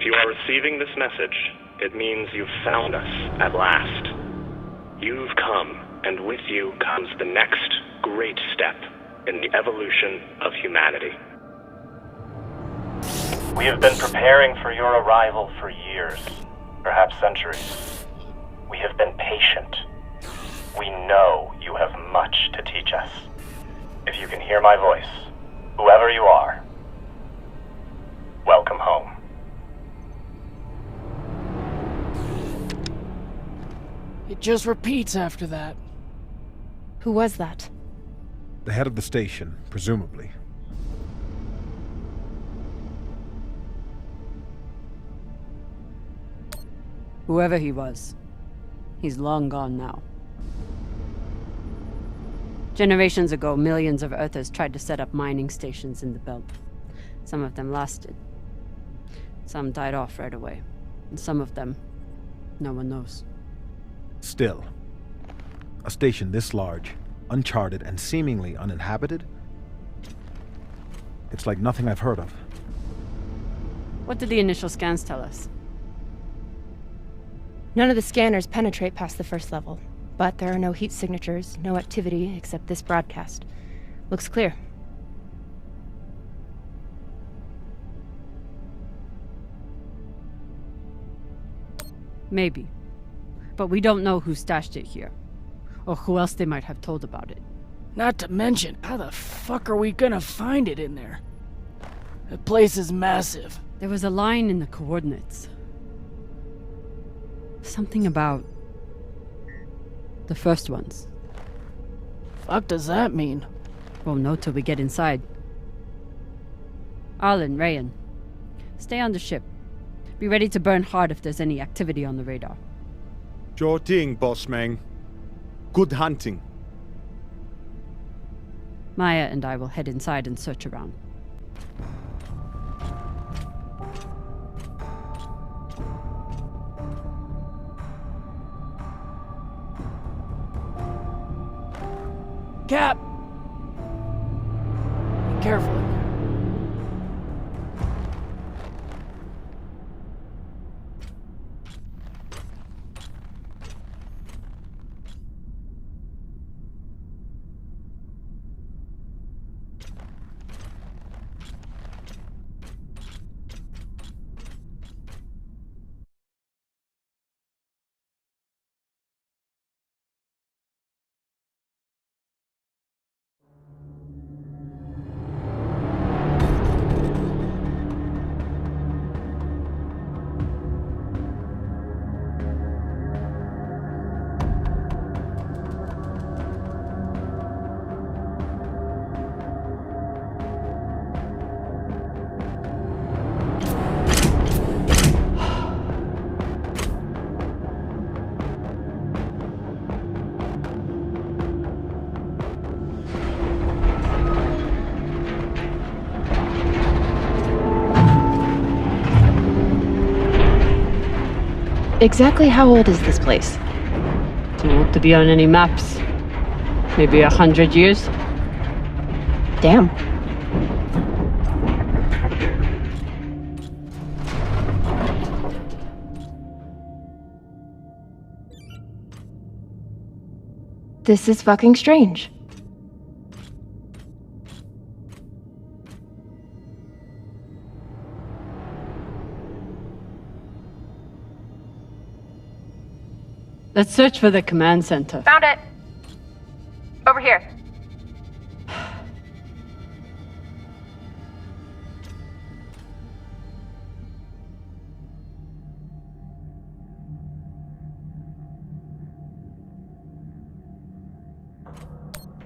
If you are receiving this message, it means you've found us at last. You've come, and with you comes the next great step in the evolution of humanity. We have been preparing for your arrival for years, perhaps centuries. We have been patient. We know you have much to teach us. If you can hear my voice, whoever you are, welcome home. It just repeats after that. Who was that? The head of the station, presumably. Whoever he was, he's long gone now. Generations ago, millions of Earthers tried to set up mining stations in the belt. Some of them lasted. Some died off right away. And some of them, no one knows. Still, a station this large, uncharted, and seemingly uninhabited? It's like nothing I've heard of. What did the initial scans tell us? None of the scanners penetrate past the first level, but there are no heat signatures, no activity except this broadcast. Looks clear. Maybe. But we don't know who stashed it here, or who else they might have told about it. Not to mention, how the fuck are we gonna find it in there? The place is massive. There was a line in the coordinates. Something about the first ones. Fuck does that mean? Won't know till we get inside. Arlen, Rayan, stay on the ship. Be ready to burn hard if there's any activity on the radar. Sure thing, boss man. Good hunting. Maya and I will head inside and search around. Cap! Be careful in there. Exactly how old is this place? Too old to be on any maps. Maybe 100 years? Damn. This is fucking strange. Let's search for the command center. Found it. Over here.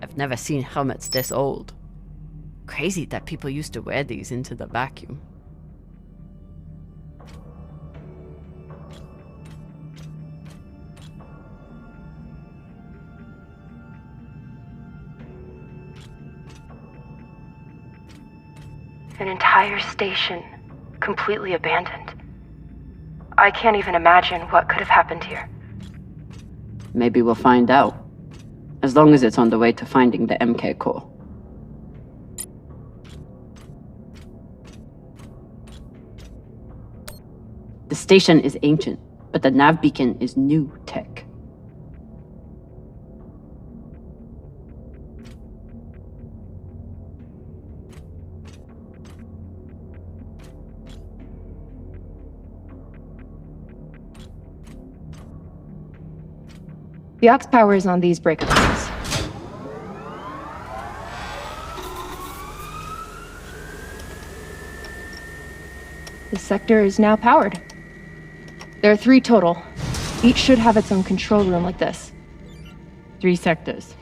I've never seen helmets this old. Crazy that people used to wear these into the vacuum. An entire station, completely abandoned. I can't even imagine what could have happened here. Maybe we'll find out. As long as it's on the way to finding the MK core. The station is ancient, but the nav beacon is new tech. The aux power is on these breaker boxes. This sector is now powered. There are 3 total. Each should have its own control room like this. 3 sectors.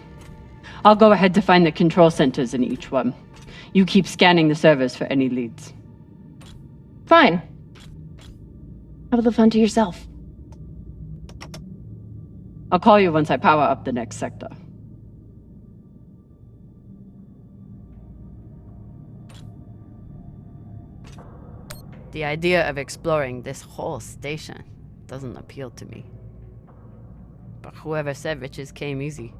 I'll go ahead to find the control centers in each one. You keep scanning the servers for any leads. Fine. Have the fun to yourself. I'll call you once I power up the next sector. The idea of exploring this whole station doesn't appeal to me. But whoever said riches came easy.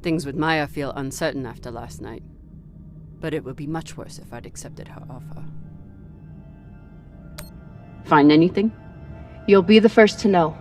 Things with Maya feel uncertain after last night. But it would be much worse if I'd accepted her offer. Find anything? You'll be the first to know.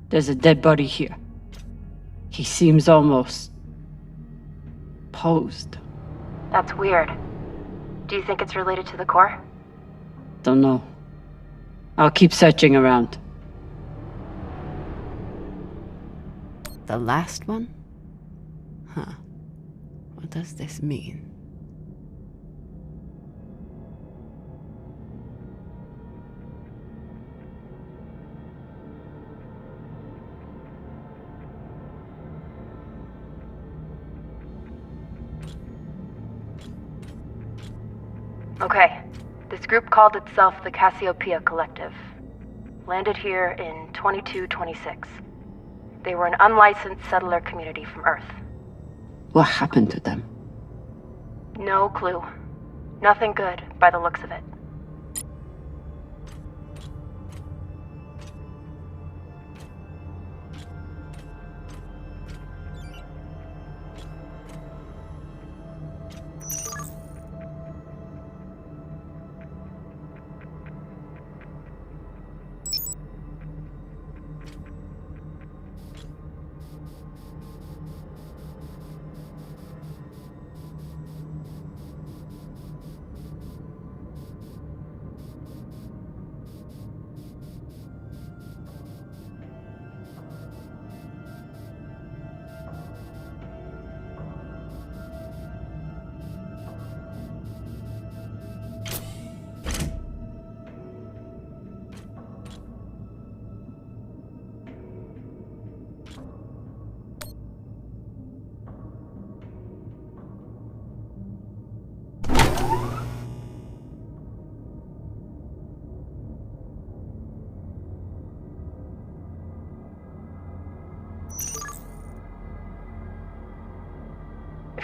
There's a dead body here. He seems almost posed. That's weird. Do you think it's related to the core? Don't know. I'll keep searching around. The last one? Huh. What does this mean? Okay. This group called itself the Cassiopeia Collective. Landed here in 2226. They were an unlicensed settler community from Earth. What happened to them? No clue. Nothing good, by the looks of it.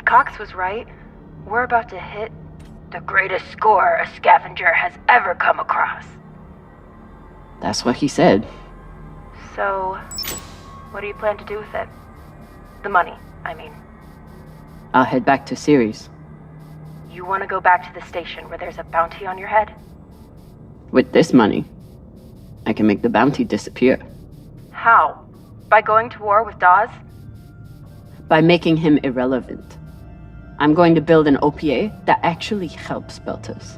Cox was right. We're about to hit the greatest score a scavenger has ever come across. That's what he said. So, what do you plan to do with it? The money, I mean. I'll head back to Ceres. You want to go back to the station where there's a bounty on your head? With this money, I can make the bounty disappear. How? By going to war with Dawes? By making him irrelevant. I'm going to build an OPA that actually helps Belters.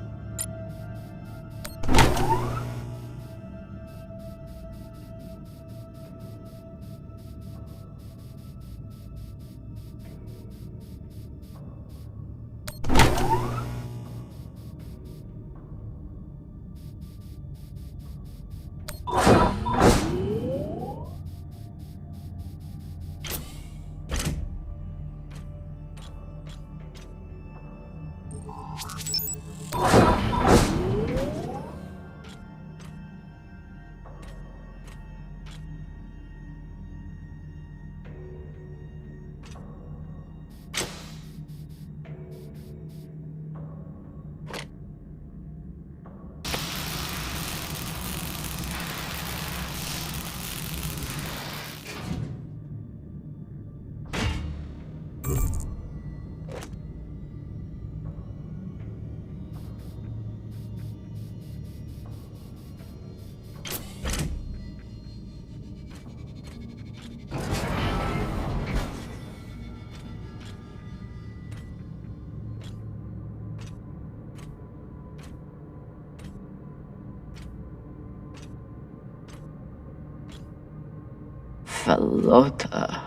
Falota.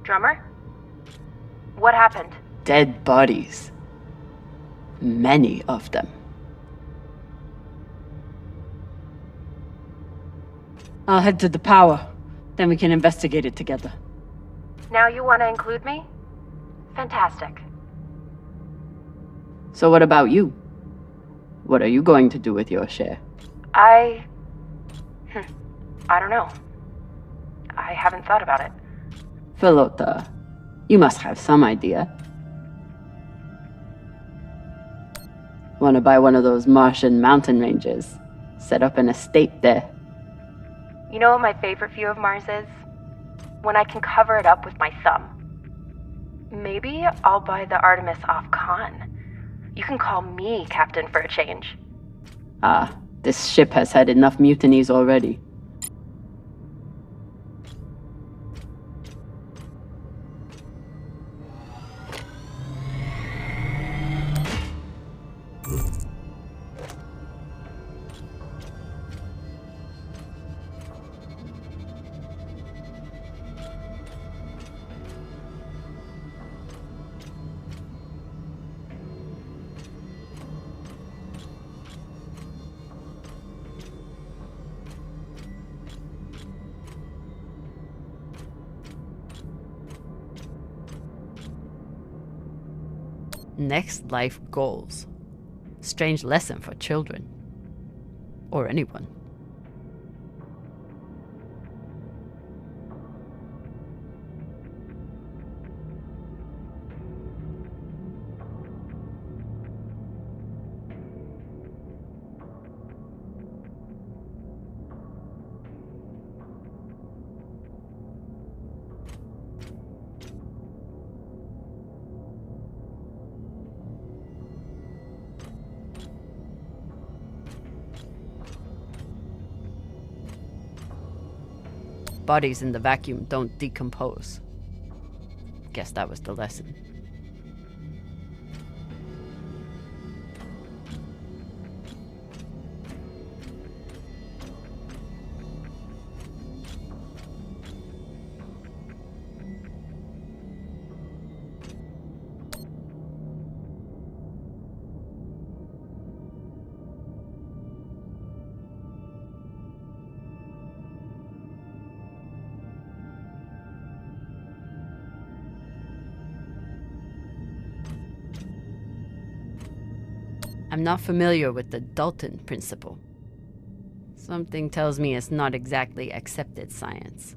Drummer? What happened? Dead bodies. Many of them. I'll head to the power. Then we can investigate it together. Now you want to include me? Fantastic. So what about you? What are you going to do with your share? I don't know. I haven't thought about it. Falota, you must have some idea. Wanna buy one of those Martian mountain ranges? Set up an estate there. You know what my favorite view of Mars is? When I can cover it up with my thumb. Maybe I'll buy the Artemis off Khan. You can call me captain for a change. Ah, this ship has had enough mutinies already. Next life goals. Strange lesson for children. Or anyone. Bodies in the vacuum don't decompose. Guess that was the lesson. I'm not familiar with the Dalton principle. Something tells me it's not exactly accepted science.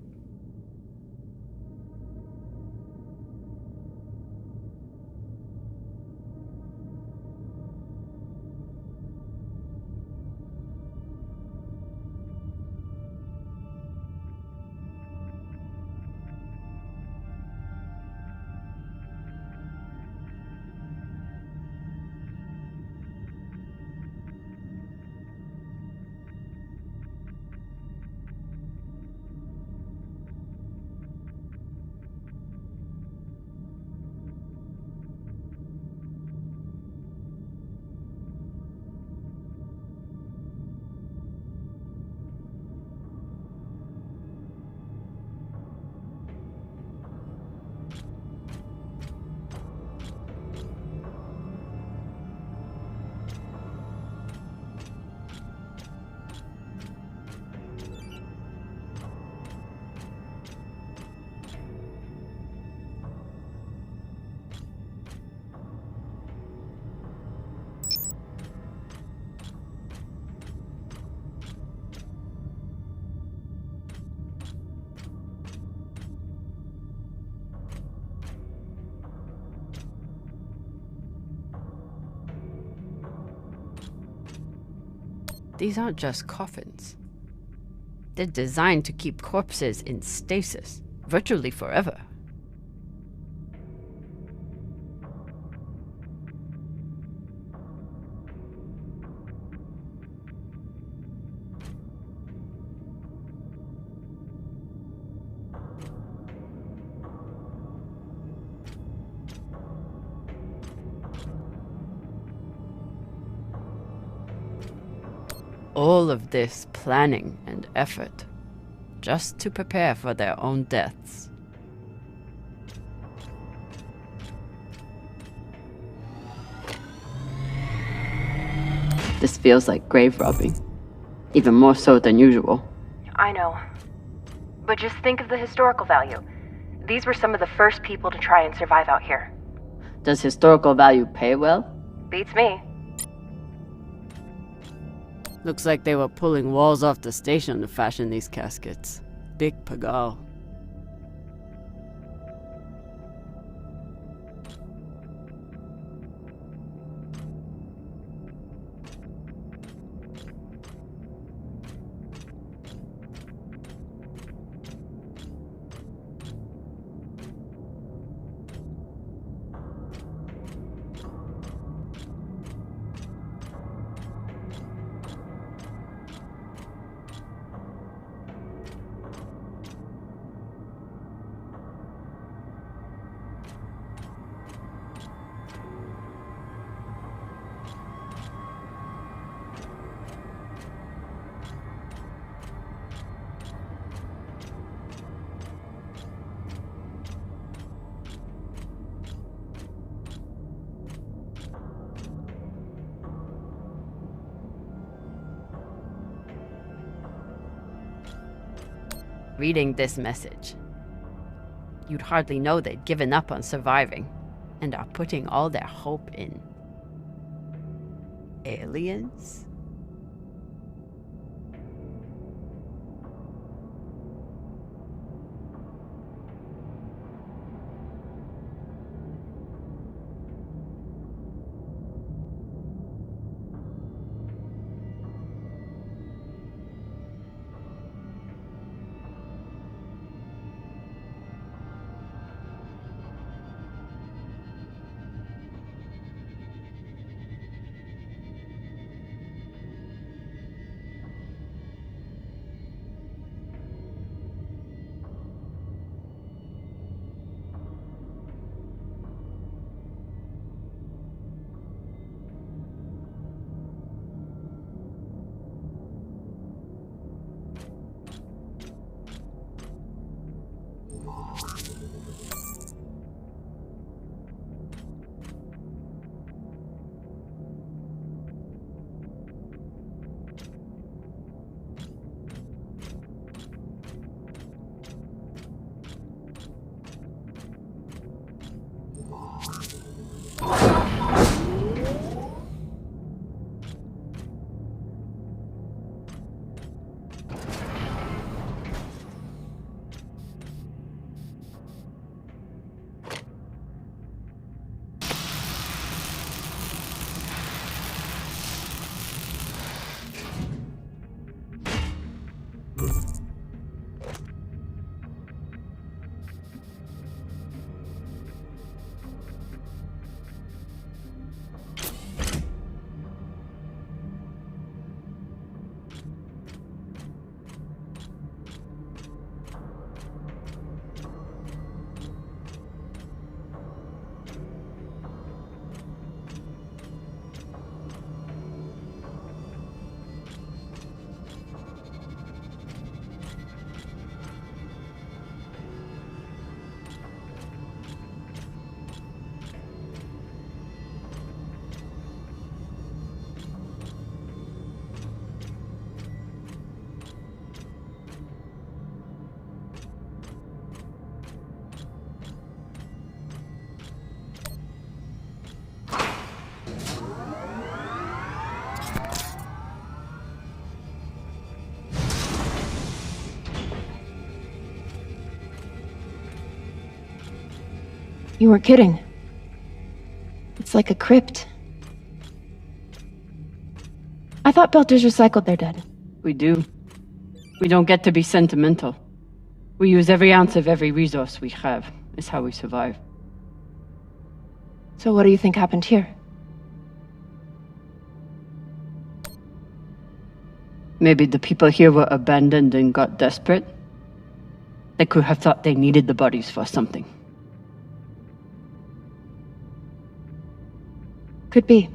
These aren't just coffins. They're designed to keep corpses in stasis, virtually forever. All of this planning and effort, just to prepare for their own deaths. This feels like grave robbing. Even more so than usual. I know. But just think of the historical value. These were some of the first people to try and survive out here. Does historical value pay well? Beats me. Looks like they were pulling walls off the station to fashion these caskets. Big pagal. Reading this message, you'd hardly know they'd given up on surviving and are putting all their hope in aliens? You were kidding. It's like a crypt. I thought Belters recycled their dead. We do. We don't get to be sentimental. We use every ounce of every resource we have. It's how we survive. So what do you think happened here? Maybe the people here were abandoned and got desperate. They could have thought they needed the bodies for something. Could be.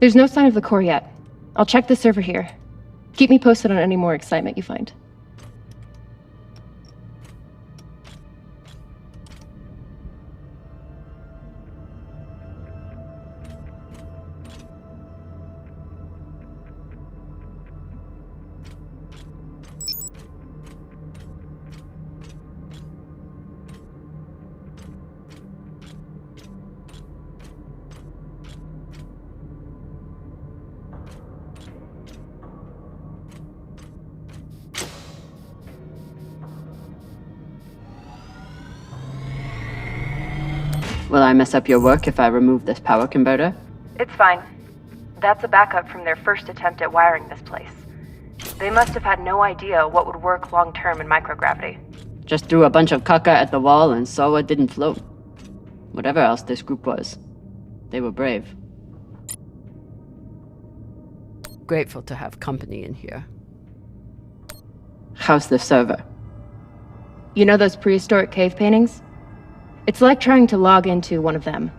There's no sign of the core yet. I'll check the server here. Keep me posted on any more excitement you find. Will I mess up your work if I remove this power converter? It's fine. That's a backup from their first attempt at wiring this place. They must have had no idea what would work long-term in microgravity. Just threw a bunch of caca at the wall and saw what didn't float. Whatever else this group was, they were brave. Grateful to have company in here. How's the server? You know those prehistoric cave paintings? It's like trying to log into one of them.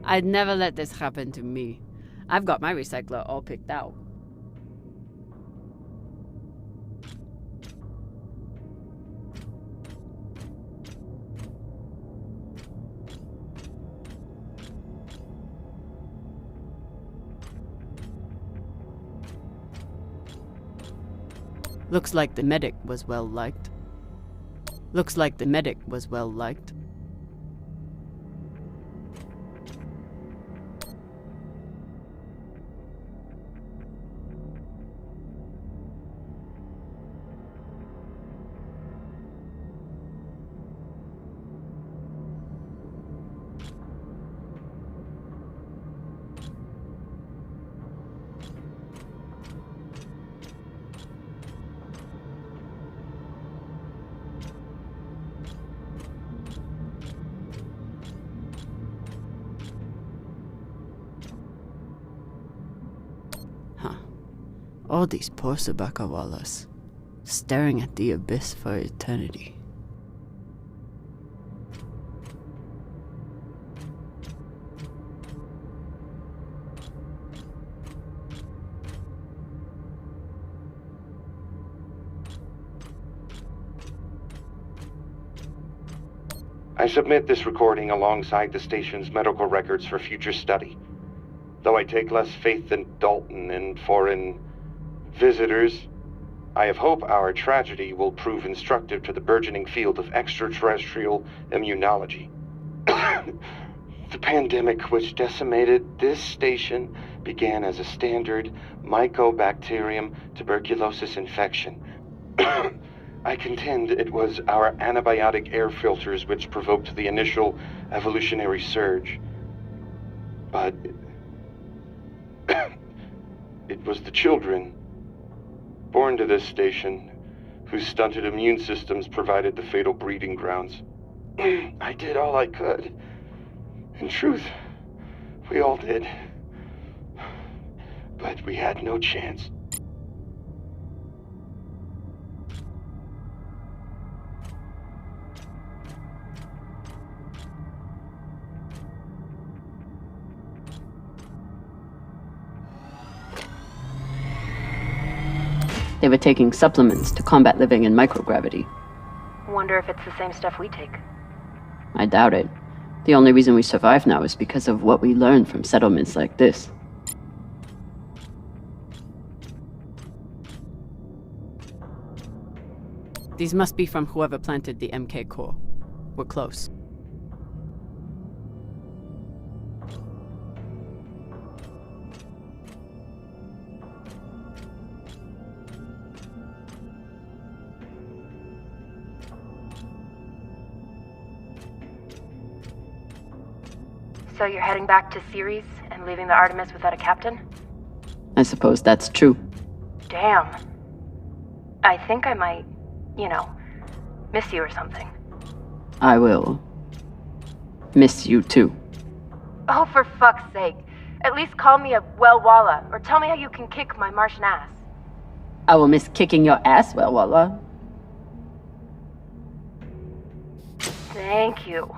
I'd never let this happen to me. I've got my recycler all picked out. Looks like the medic was well liked. Looks like the medic was well liked. All these poor Sabakawalas, staring at the abyss for eternity. I submit this recording alongside the station's medical records for future study. Though I take less faith than Dalton in foreign visitors, I have hope our tragedy will prove instructive to the burgeoning field of extraterrestrial immunology. The pandemic which decimated this station began as a standard Mycobacterium tuberculosis infection. I contend it was our antibiotic air filters which provoked the initial evolutionary surge. But it was the children born to this station whose stunted immune systems provided the fatal breeding grounds. I did all I could. In truth, we all did. but we had no chance. They were taking supplements to combat living in microgravity. Wonder if it's the same stuff we take. I doubt it. The only reason we survive now is because of what we learned from settlements like this. These must be from whoever planted the MK core. We're close. So you're heading back to Ceres and leaving the Artemis without a captain? I suppose that's true. Damn. I think I might, miss you or something. I will miss you too. Oh, for fuck's sake. At least call me a well-walla, or tell me how you can kick my Martian ass. I will miss kicking your ass, well, Walla. Thank you.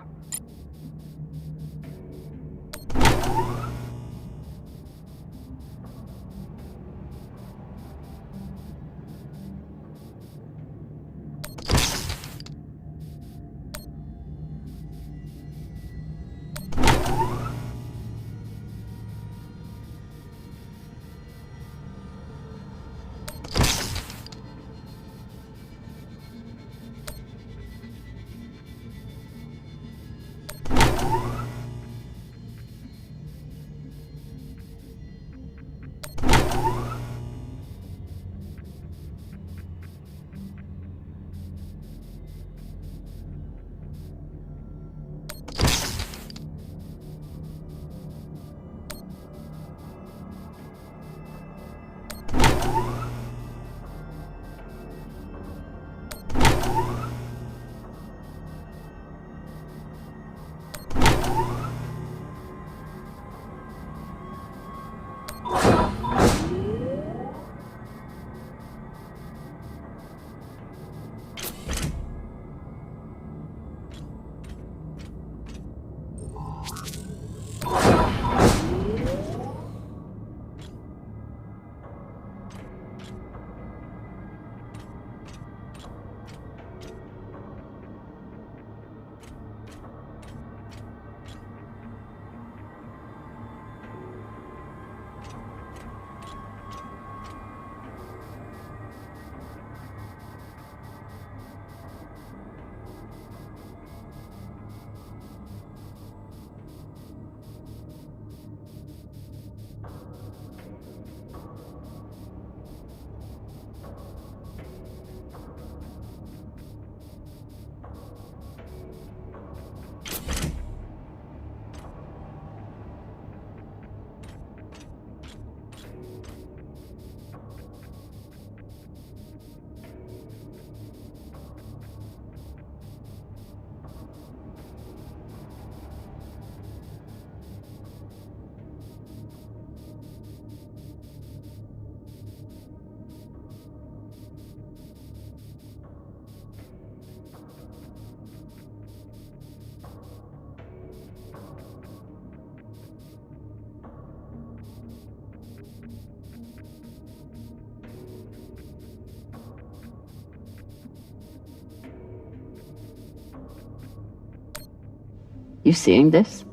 You seeing this?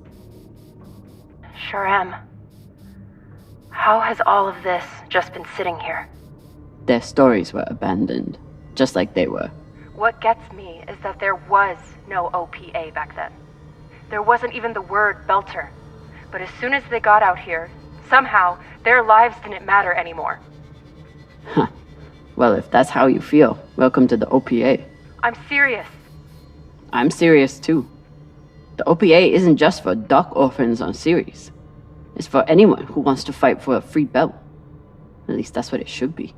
Sure am. How has all of this just been sitting here? Their stories were abandoned, just like they were. What gets me is that there was no OPA back then. There wasn't even the word Belter. But as soon as they got out here, somehow their lives didn't matter anymore. Huh. Well, if that's how you feel, welcome to the OPA. I'm serious. I'm serious too. The OPA isn't just for dock orphans on Ceres. It's for anyone who wants to fight for a free belt. At least that's what it should be.